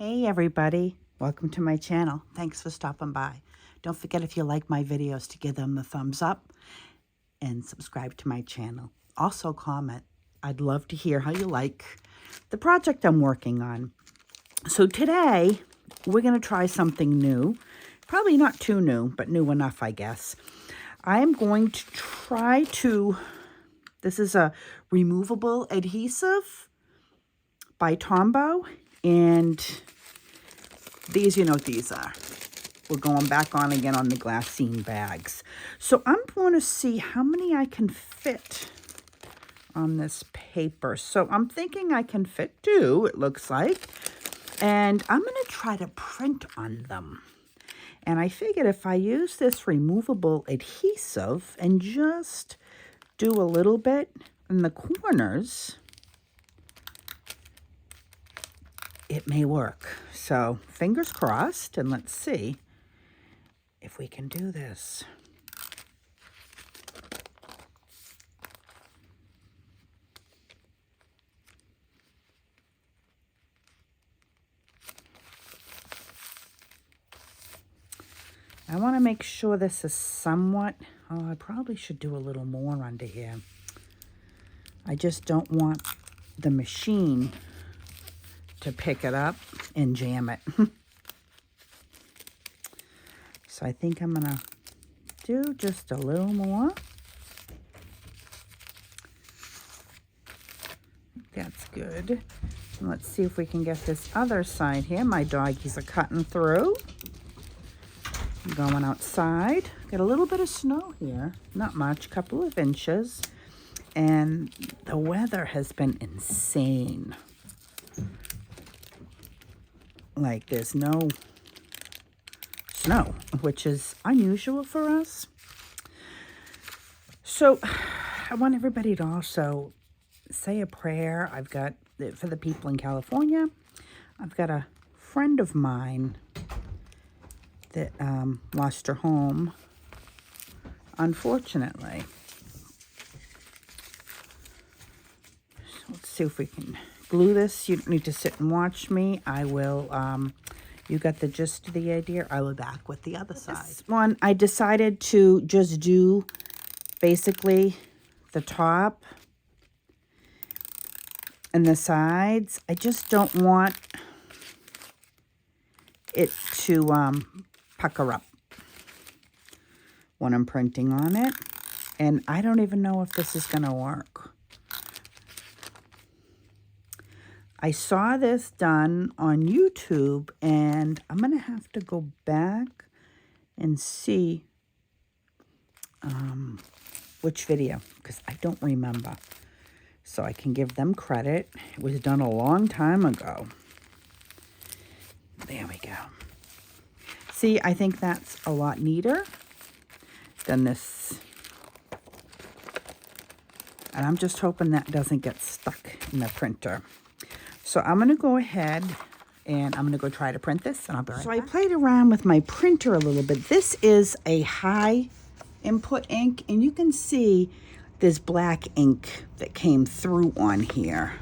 Hey everybody, welcome to my channel. Thanks for stopping by. Don't forget, if you like my videos, to give them the thumbs up and subscribe to my channel. Also comment. I'd love to hear how you like the project I'm working on. So today we're going to try something new. Probably not too new, but new enough, I guess. I'm going to try to, this is a removable adhesive by Tombo, and these, you know what these are. We're going back on again on the Glassine bags. So I'm going to see how many I can fit on this paper. So I'm thinking I can fit 2, it looks like. And I'm going to try to print on them. And I figured if I use this removable adhesive and just do a little bit in the corners, it may work. So fingers crossed, and let's see if we can do this. I want to make sure this is somewhat, I probably should do a little more under here. I just don't want the machine to pick it up and jam it. So I think I'm gonna do just a little more. That's good. And let's see if we can get this other side here. My doggies are cutting through. I'm going outside. Got a little bit of snow here. Not much, couple of inches. And the weather has been insane. Like there's no snow, which is unusual for us. So I want everybody to also say a prayer. I've got, for the people in California, I've got a friend of mine that lost her home, unfortunately. So let's see if we can glue this. You don't need to sit and watch me. I will, you got the gist of the idea. I will be back with the other side. This one, I decided to just do basically the top and the sides. I just don't want it to pucker up when I'm printing on it. And I don't even know if this is going to work. I saw this done on YouTube, and I'm going to have to go back and see which video, because I don't remember. So I can give them credit. It was done a long time ago. There we go. See, I think that's a lot neater than this. And I'm just hoping that doesn't get stuck in the printer. So I'm going to go ahead and I'm going to go try to print this, and I'll be right back. So I played around with my printer a little bit. This is a high input ink, and you can see there's black ink that came through on here.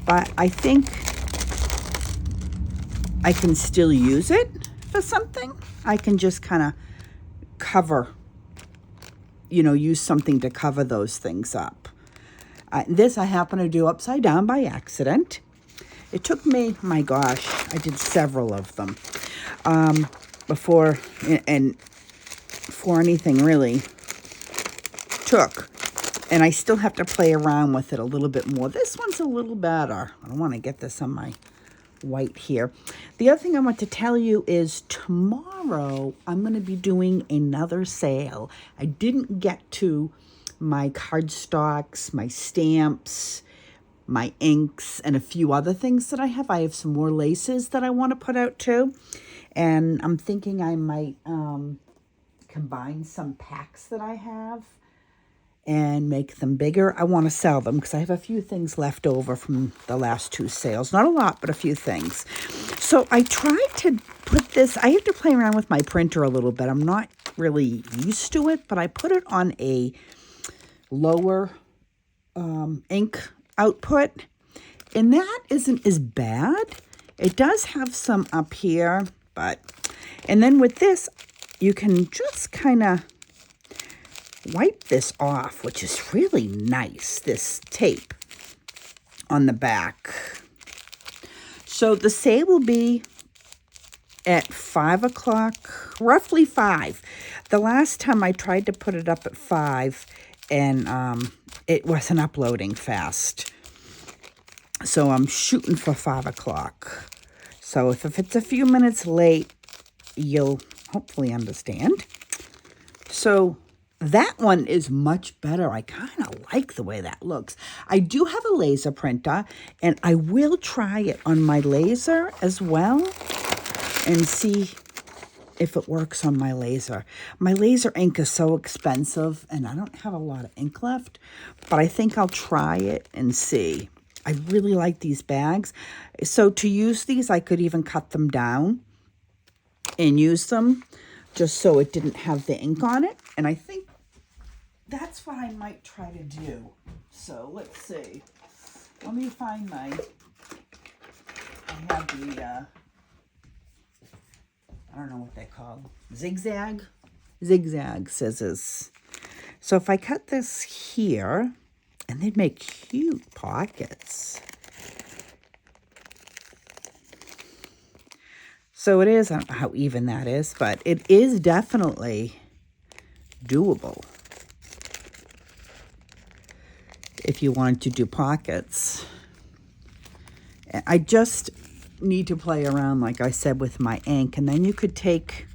But I think I can still use it for something. I can just kind of cover, you know, use something to cover those things up. This I happen to do upside down by accident. It took me, my gosh, I did several of them before anything really took. And I still have to play around with it a little bit more. This one's a little better. I don't want to get this on my white here. The other thing I want to tell you is tomorrow I'm going to be doing another sale. I didn't get to my cardstocks, my stamps, my inks, and a few other things that I have. I have some more laces that I want to put out too. And I'm thinking I might combine some packs that I have and make them bigger. I want to sell them because I have a few things left over from the last 2 sales. Not a lot, but a few things. So I tried to put this, I have to play around with my printer a little bit. I'm not really used to it, but I put it on a lower ink output, and that isn't as bad It does have some up here, but, and then with this, you can just kind of wipe this off, which is really nice, this tape on the back. So the sale will be at 5 o'clock, roughly 5. The last time I tried to put it up at 5, and it wasn't uploading fast. So I'm shooting for 5 o'clock. So if it's a few minutes late, you'll hopefully understand. So that one is much better. I kind of like the way that looks. I do have a laser printer, and I will try it on my laser as well and see if it works on my laser. My laser ink is so expensive, and I don't have a lot of ink left, but I think I'll try it and see. I really like these bags. So to use these, I could even cut them down and use them just so it didn't have the ink on it. And I think that's what I might try to do. So let's see. Let me find my, I have the, I don't know what they're called, zigzag scissors. So if I cut this here, and they'd make cute pockets. So it is, I don't know how even that is, but it is definitely doable if you wanted to do pockets. I just need to play around, like I said, with my ink, and then you could take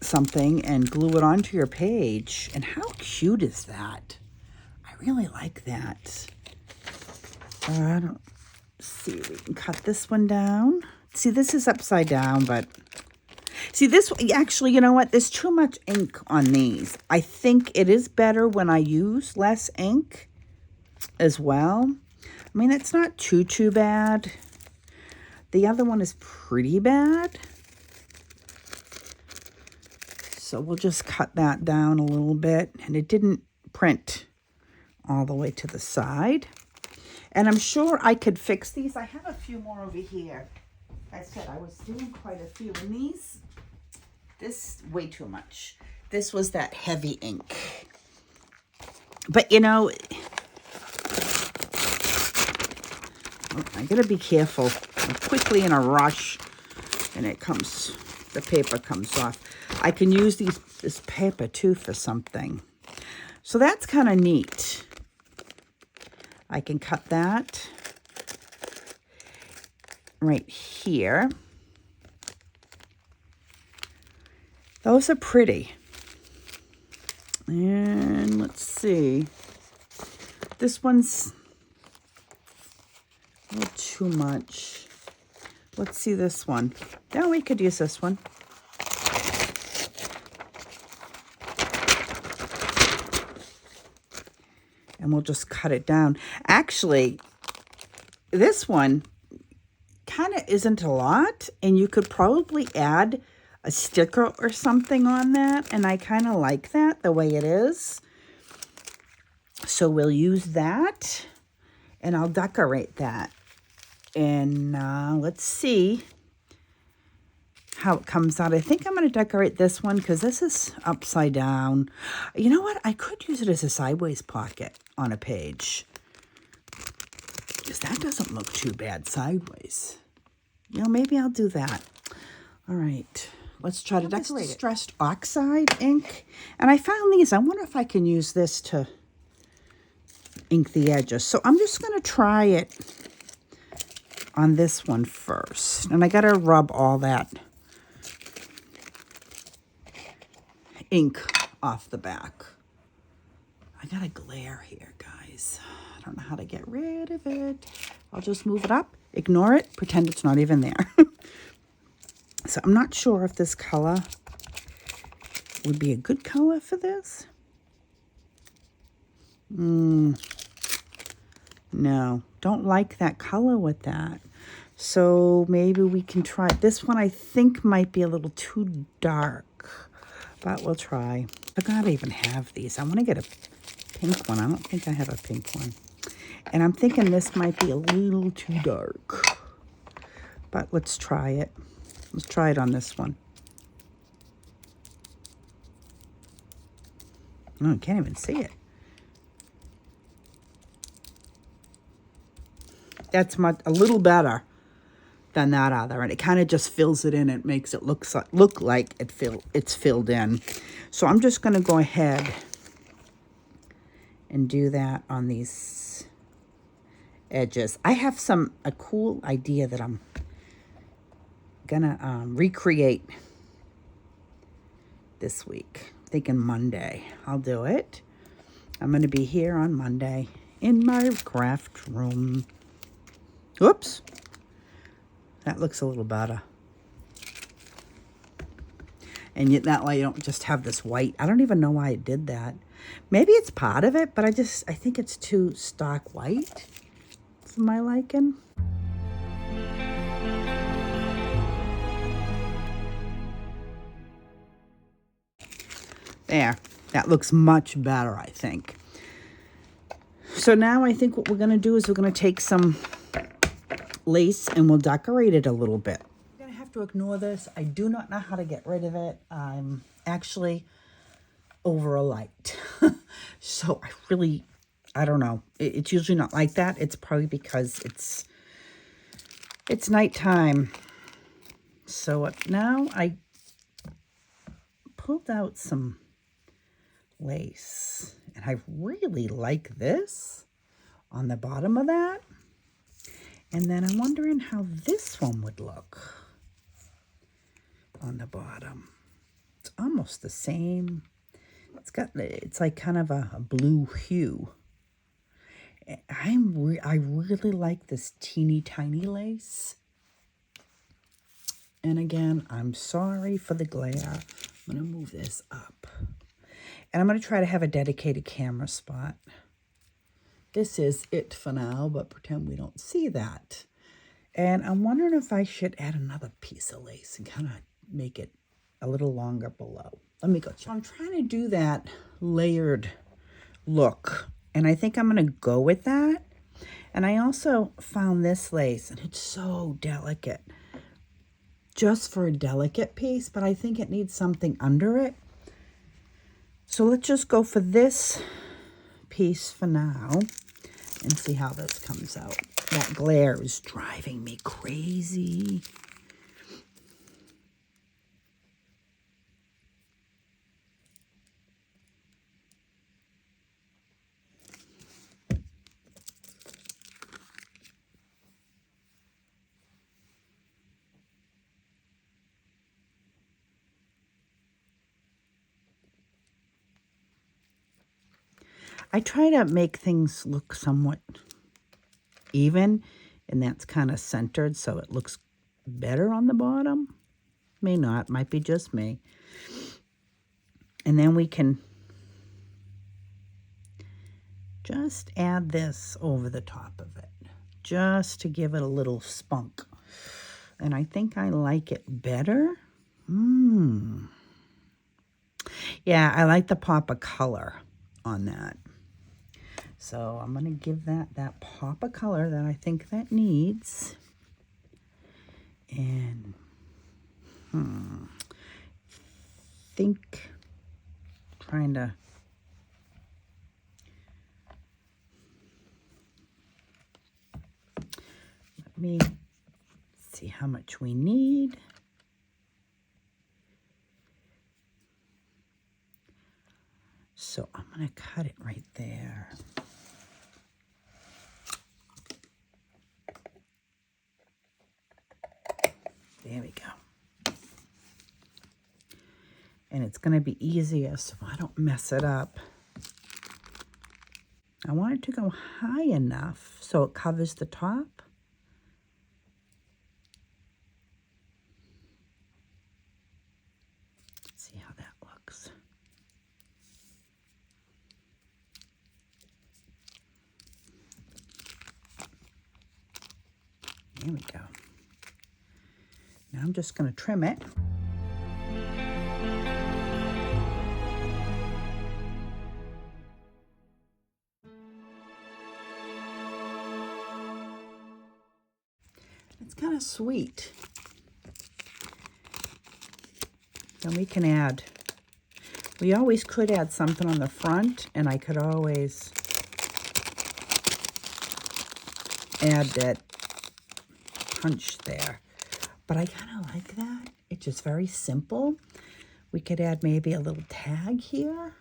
something and glue it onto your page. And how cute is that? I really like that. I don't see, we can cut this one down. See, this is upside down, but see this, actually, you know what? There's too much ink on these. I think it is better when I use less ink as well. I mean, it's not too bad. The other one is pretty bad. So we'll just cut that down a little bit. And it didn't print all the way to the side. And I'm sure I could fix these. I have a few more over here. Like I said, I was doing quite a few. And these, this, way too much. This was that heavy ink. But, you know, I gotta be careful. I'm quickly in a rush. And it comes, the paper comes off. I can use this paper too for something. So that's kind of neat. I can cut that right here. Those are pretty. And let's see. This one's a little too much. Let's see this one. No, we could use this one. And we'll just cut it down. Actually, this one kind of isn't a lot. And you could probably add a sticker or something on that. And I kind of like that, the way it is. So we'll use that. And I'll decorate that. And let's see how it comes out. I think I'm going to decorate this one because this is upside down. You know what? I could use it as a sideways pocket on a page, because that doesn't look too bad sideways. You know, maybe I'll do that. All right, let's try to decorate it. Distressed oxide ink, and I found these. I wonder if I can use this to ink the edges. So I'm just going to try it on this one first, and I got to rub all that ink off the back. I got a glare here, guys. I don't know how to get rid of it. I'll just move it up, ignore it, pretend it's not even there. So I'm not sure if this color would be a good color for this. No, don't like that color with that. So maybe we can try this one. I think might be a little too dark, but we'll try. I gotta even have these. I want to get a pink one. I don't think I have a pink one. And I'm thinking this might be a little too dark. But let's try it. Let's try it on this one. Oh, I can't even see it. That's a little better than that other, and it kind of just fills it in. It makes it look like it's filled in. So I'm just going to go ahead and do that on these edges. I have a cool idea that I'm gonna recreate this week. Thinking Monday I'll do it. I'm gonna be here on Monday in my craft room. Whoops, that looks a little better. And yet that way you don't just have this white. I don't even know why I did that. Maybe it's part of it, but I think it's too stark white for my liking. There, that looks much better, I think. So now I think what we're gonna do is we're gonna take some lace and we'll decorate it a little bit. I'm gonna have to ignore this. I do not know how to get rid of it. I'm actually over a light. So I don't know. It's usually not like that. It's probably because it's nighttime. So now I pulled out some lace, and I really like this on the bottom of that. And then I'm wondering how this one would look on the bottom. It's almost the same. It's like kind of a blue hue. I really like this teeny tiny lace. And again, I'm sorry for the glare. I'm going to move this up. And I'm going to try to have a dedicated camera spot. This is it for now, but pretend we don't see that. And I'm wondering if I should add another piece of lace and kind of make it a little longer below. Let me go check. So I'm trying to do that layered look, and I think I'm going to go with that. And I also found this lace, and it's so delicate. Just for a delicate piece, but I think it needs something under it. So let's just go for this piece for now and see how this comes out. That glare is driving me crazy. I try to make things look somewhat even, and that's kind of centered so it looks better on the bottom. May not, might be just me. And then we can just add this over the top of it, just to give it a little spunk. And I think I like it better. Yeah, I like the pop of color on that. So I'm going to give that pop of color that I think that needs. And trying to let me see how much we need. So I'm going to cut it right there. There we go. And it's going to be easier so I don't mess it up. I want it to go high enough so it covers the top. Let's see how that looks. There we go. Now I'm just going to trim it. It's kind of sweet. Then we can add, we always could add something on the front, and I could always add that punch there. But I kind of like that. It's just very simple. We could add maybe a little tag here.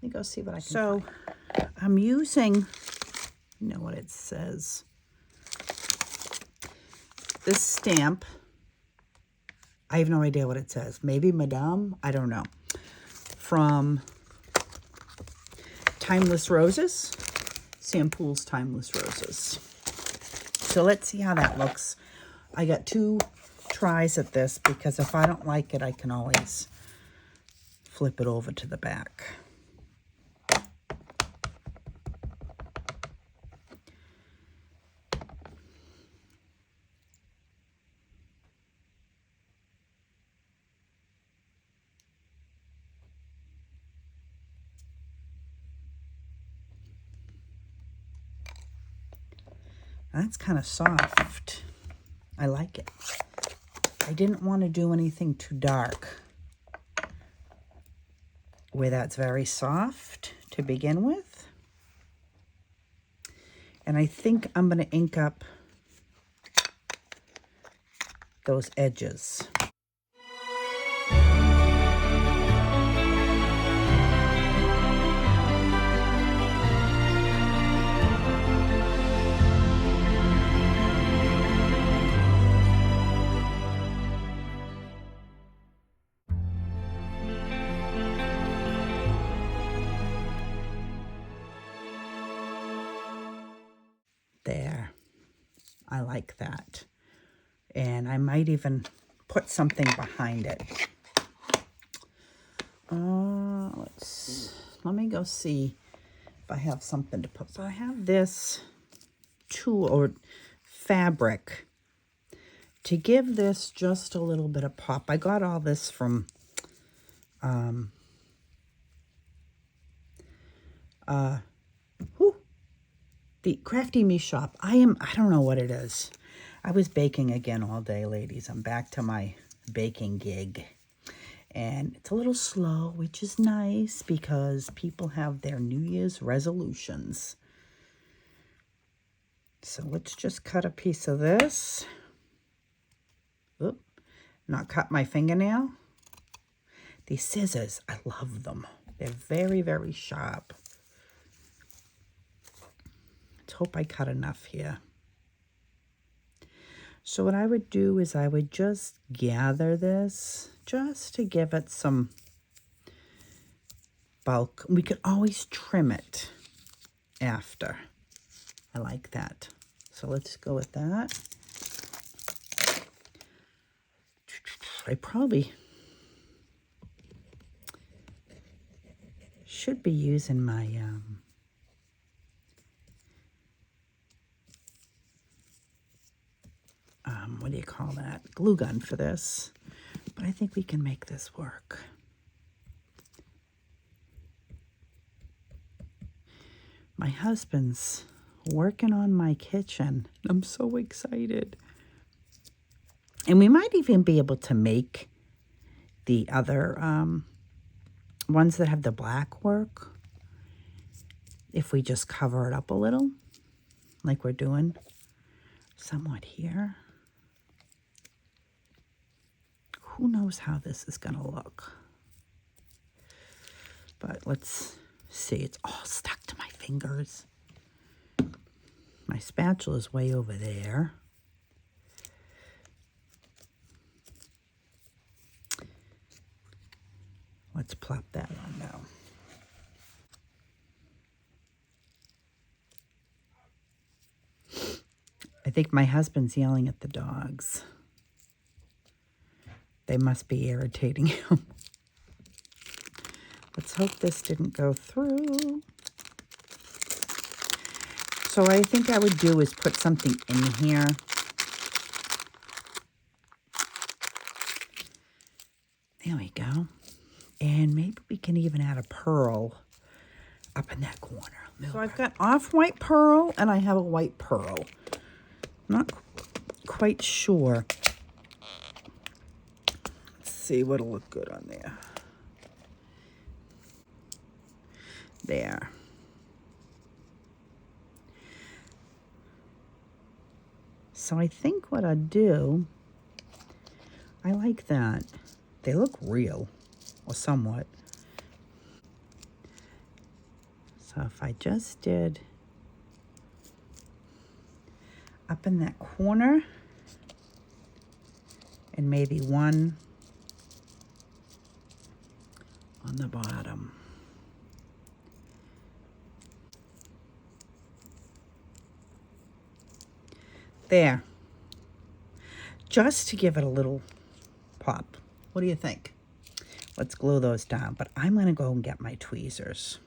Let me go see what I can find. I'm using, you know what it says, this stamp. I have no idea what it says. Maybe Madame, I don't know. From Timeless Roses, Sam Poole's Timeless Roses. So let's see how that looks. I got 2 tries at this because if I don't like it, I can always flip it over to the back. That's kind of soft. I like it. I didn't want to do anything too dark where that's very soft to begin with. And I think I'm going to ink up those edges. There. I like that. And I might even put something behind it. Let me go see if I have something to put. So I have this tool or fabric to give this just a little bit of pop. I got all this from the Crafty Me shop. I don't know what it is. I was baking again all day, ladies. I'm back to my baking gig. And it's a little slow, which is nice because people have their New Year's resolutions. So let's just cut a piece of this. Oop, not cut my fingernail. These scissors, I love them. They're very, very sharp. Let's hope I cut enough here. So what I would do is I would just gather this just to give it some bulk. We could always trim it after. I like that. So let's go with that. I probably should be using my what do you call that? Glue gun for this. But I think we can make this work. My husband's working on my kitchen. I'm so excited. And we might even be able to make the other ones that have the black work if we just cover it up a little, like we're doing somewhat here. Who knows how this is going to look? But let's see. It's all stuck to my fingers. My spatula is way over there. Let's plop that on now. I think my husband's yelling at the dogs. They must be irritating him. Let's hope this didn't go through. So what I think I would do is put something in here. There we go. And maybe we can even add a pearl up in that corner. So I've got off-white pearl and I have a white pearl. Not quite sure. Let's see what'll look good on there. There. So I think what I'll do, I like that. They look real, or somewhat. So if I just did up in that corner, and maybe one on the bottom. There. Just to give it a little pop. What do you think? Let's glue those down, but I'm going to go and get my tweezers.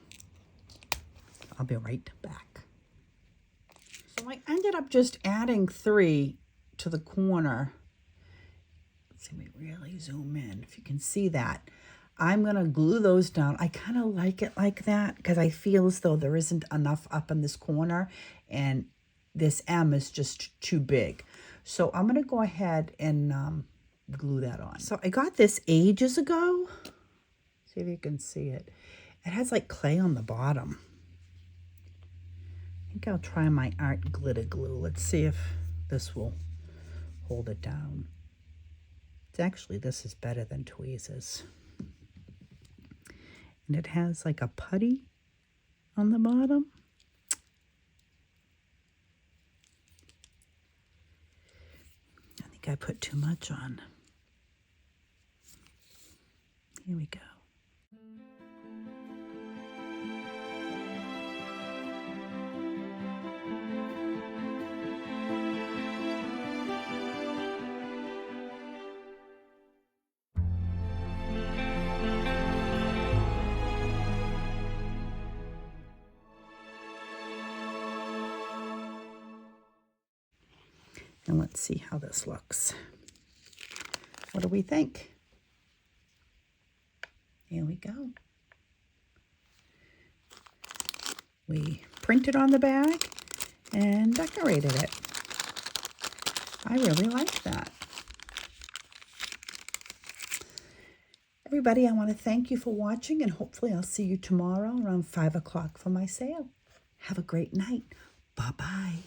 I'll be right back. So I ended up just adding 3 to the corner. Let's see, let me really zoom in if you can see that. I'm going to glue those down. I kind of like it like that because I feel as though there isn't enough up in this corner and this M is just too big. So I'm going to go ahead and glue that on. So I got this ages ago. See if you can see it. It has like clay on the bottom. I think I'll try my art glitter glue. Let's see if this will hold it down. It's actually, this is better than tweezers. And it has like a putty on the bottom. I think I put too much on. Here we go. And let's see how this looks. What do we think? Here we go. We printed on the bag and decorated it. I really like that. Everybody, I want to thank you for watching, and hopefully I'll see you tomorrow around 5 o'clock for my sale. Have a great night. Bye-bye.